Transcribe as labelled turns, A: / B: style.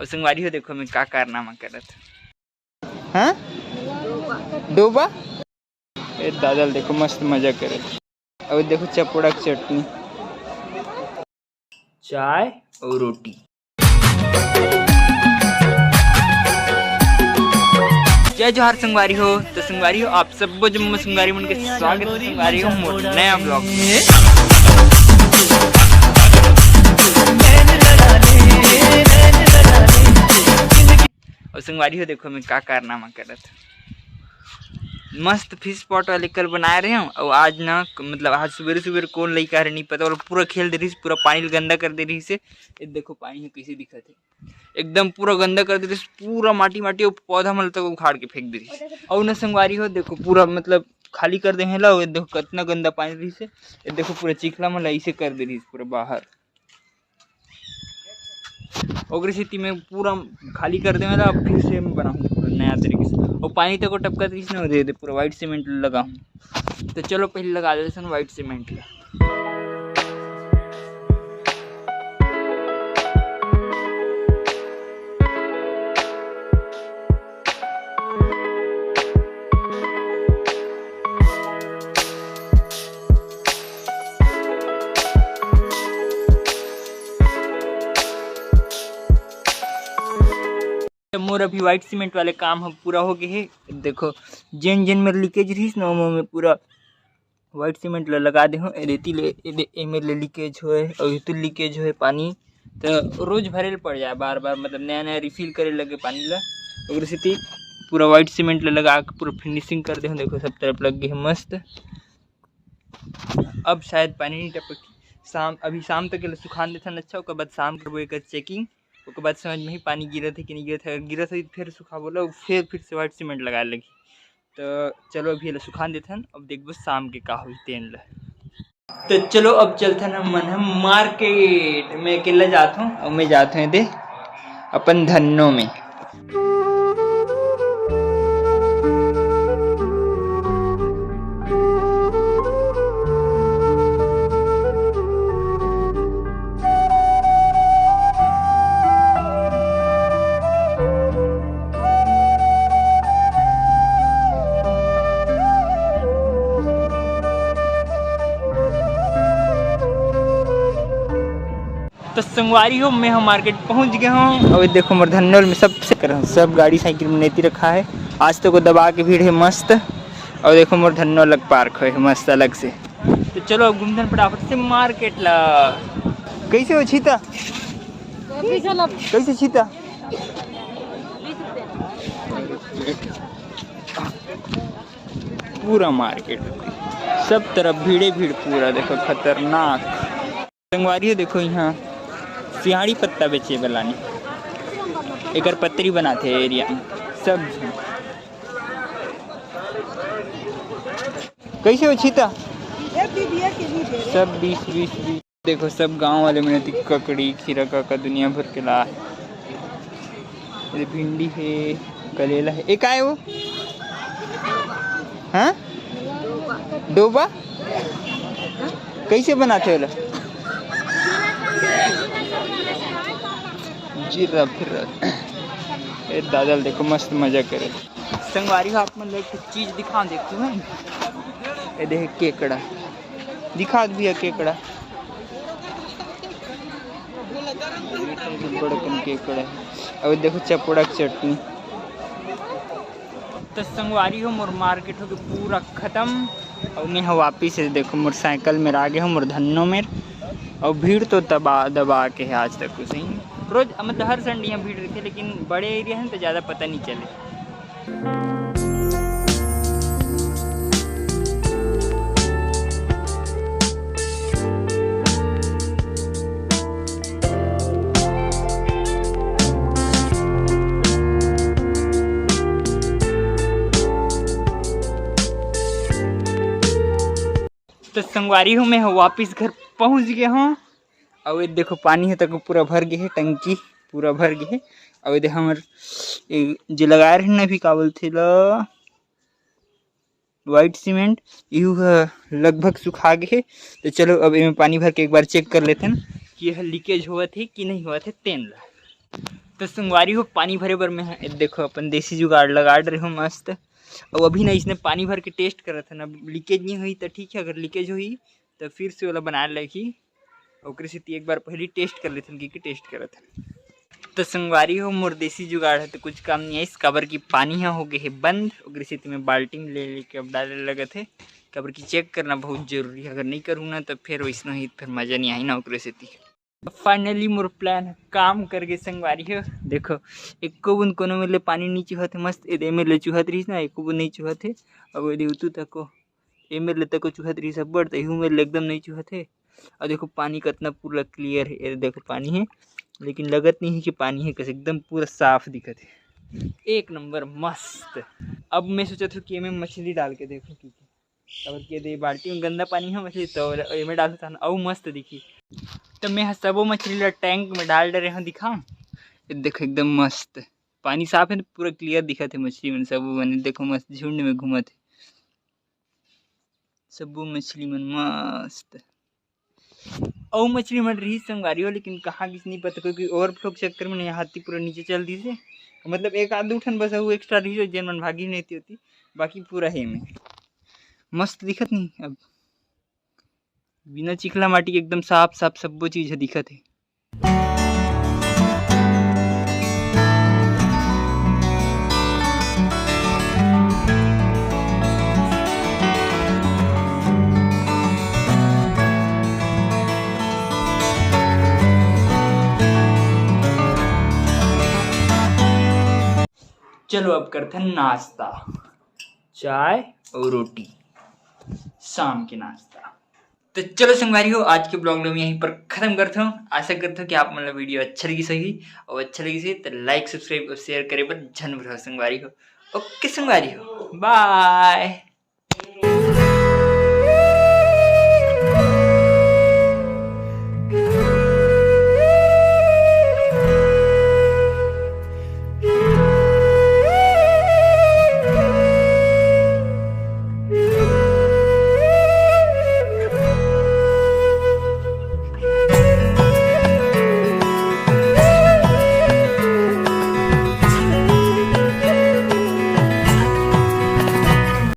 A: और संगवारी हो देखो मैं का कारनामा करत हाँ डोबा ए दादल देखो मस्त मजा करे। और देखो चपोड़ा की चटनी चाय और रोटी। जय जोहार संगवारी हो। तो संगवारी हो आप सब जम्मू संगवारी मन के स्वागत है संगवारी हो मोर नया ब्लॉग में। और संगवारी हो देखो मैं का कारनामा करत मस्त फिश पॉट वाले कल बनाए रहे हूँ। और आज ना मतलब आज सुबह सुबह कौन लड़का रहे नहीं पता और पूरा खेल दे रही पूरा पानी गंदा कर दे रही से। देखो पानी कैसे दिखत है एकदम पूरा गंदा कर दे रही पूरा माटी माटी और पौधा मल तक उखाड़ के फेंक दे रही। और ना संगवारी हो देखो पूरा मतलब खाली कर दे हेला। देखो कितना गंदा पानी रही से देखो पूरा चिखला मल ऐसे कर दे रही पूरा बाहर और स्थिति में पूरा खाली कर दे मेरा फिर से बनाऊँ नया तरीके से। और पानी तक को टपका तरीके से दे दे पूरा वाइट सीमेंट लगा हूँ। तो चलो पहले लगा देते हैं वाइट सीमेंट का। मोर अभी वाइट सीमेंट वाले काम हम पूरा हो गए है। देखो जेन जेन में लीकेज रही ना में पूरा वाइट सीमेंट लगा दे हो रेती ले मेरे लीकेज हो और तो लीकेज हो पानी तो रोज भरे पड़ जाए बार बार मतलब नया नया रिफिल करे लगे पानी ला। और स्थिति पूरा वाइट सीमेंट लगा के पूरा फिनिशिंग कर दे हो। देखो सब तरफ लग गए है मस्त। अब शायद पानी नहीं टपक अभी शाम तक सुखान देता अच्छा। उसके बाद शाम करबो एक चेकिंग उसके बाद समझ में ही पानी गिरत है कि नहीं गिरत है। अगर गिरत है फिर सुखा बोला फिर से वाइट सीमेंट लगा लगी। तो चलो अभी सुखान देते हैं अब देखो शाम के का हुई तेन ला। तो चलो अब चलते हैं मन हम मार्केट में अकेला जाता हूँ और मैं जाता हूँ दे अपन धन्नों में। तो संगवारी हो मैं हम मार्केट पहुंच गया हूँ। और देखो मोर धन्नोल में सब गाड़ी साइकिल में नेती रखा है। आज तो को दबा के भीड़ है मस्त। और देखो मोर धन्नोल अलग पार्क है मस्त अलग से। तो चलो अब घूमते फटाफट से मार्केट ला। कैसे हो छीता कैसे छीता पूरा मार्केट सब तरफ भीड़े भीड़ पूरा देखो खतरनाक। संगवारी हो देखो यहाँ सिहाड़ी पत्ता बेचे वाला ने एक पत्री बनाते एरिया में सब। कैसे हो छीता सब 20 देखो सब गांव वाले में ककड़ी खीरा का दुनिया भर के ला है। भिंडी है करेला है एक आए वो हाँ डोबा कैसे बनाते हो जीरा फिर दादल देखो मस्त मजा करे। संगवारी आप मतलब एक चीज दिखा देखते हैं ये देख केकड़ा दिखा भी है केकड़ा बड़कन केकड़ा और देखो चपोड़ा की चटनी। तो संगवारी हो मोर मार्केट हो गया पूरा खत्म। और मैं वापिस से देखो मोटरसाइकिल में आ गया हूँ मोर धन्नों में। और भीड़ तो दबा के है आज तक उसे रोज मतलब हर संडे यहाँ भीड़ रहती है लेकिन बड़े एरिया हैं तो ज़्यादा पता नहीं चले। तो संगवारी हूँ मैं वापिस घर पहुँच गया हूँ। और देखो पानी है तक पूरा भर गया है टंकी पूरा भर गया है। और देख हमार जो लगाए रहे ना भी काबल थे वाइट सीमेंट यू लगभग सुखा गए। तो चलो अब इनमें पानी भर के एक बार चेक कर लेते हैं कि यह लीकेज हुआ थे कि नहीं हुआ थे तेन ला। तो संगवारी हो पानी भरे बर में है, देखो अपन देसी जुगाड़ लगा रहे हो मस्त। और अभी ना इसने पानी भर के टेस्ट करा था ना, लीकेज नहीं हुई तो ठीक है, अगर लीकेज हुई तो फिर से वाला बना लगी। ओकरे से एक बार पहले टेस्ट कर लेते कि टेस्ट करा था। तो संगवारी हो मोर देसी जुगाड़ है तो कुछ काम नहीं है, इस कबर की पानी हो गए है बंद। ओकरे से मैं बाल्टी में ले लेके अब डाले लगे थे। कबर की चेक करना बहुत जरूरी है, अगर नहीं करूँ ना तो फिर वैसा ही फिर मज़ा नहीं आई ना ओकरे से। फाइनली मोर प्लान काम करके संगवारी हो देखो, एको बुन कोनो में ले पानी नहीं चुहत है मस्त। एदे में ले चुहत रही ना, एको बुन नहीं चुहत है। अब यदि उतू तको ए में ले तको चुहत रही सब बड़, तो में एकदम नहीं चुहत है। और देखो पानी कितना पूरा क्लियर है, ये देखो पानी है लेकिन लगत नहीं है कि पानी है, कैसे एकदम पूरा साफ दिखत है, एक नंबर मस्त। अब मैं सोचा था कि मैं मछली डाल के देखो कि अब के बाल्टी में गंदा पानी है मछली तो में डालता था ना, और मस्त दिखी। तो मैं सबो मछली ला टैंक में डाल डरे हैं दिखाऊं। देखो एकदम मस्त पानी साफ है, पूरा क्लियर दिखत है मछली मन सबो बने। देखो मस्त झुंड में घूमत है सबो मछली मन मस्त। और मछली मन रही संगवारी हो, लेकिन कहाँ किस नहीं पता, क्योंकि ओवरफ्लो के चक्कर में यहाँ हाथी पूरा नीचे चल दी से। मतलब एक आध उठन बस वो एक्स्ट्रा रही जन मन भागी नहीं होती, बाकी पूरा है में मस्त दिखत नहीं। अब बिना चिखला माटी एकदम साफ साफ सबो चीज दिखत है। चलो अब करते हैं नाश्ता, चाय और रोटी, शाम के नाश्ता। तो चलो संगवारी हो आज के ब्लॉग में यहीं पर खत्म करता हूँ। आशा करता हूँ कि आप मतलब वीडियो अच्छा लगी सही, और अच्छा लगी सही तो लाइक सब्सक्राइब और शेयर करे पर जन संगवारी हो। ओके संगवारी हो, बाय।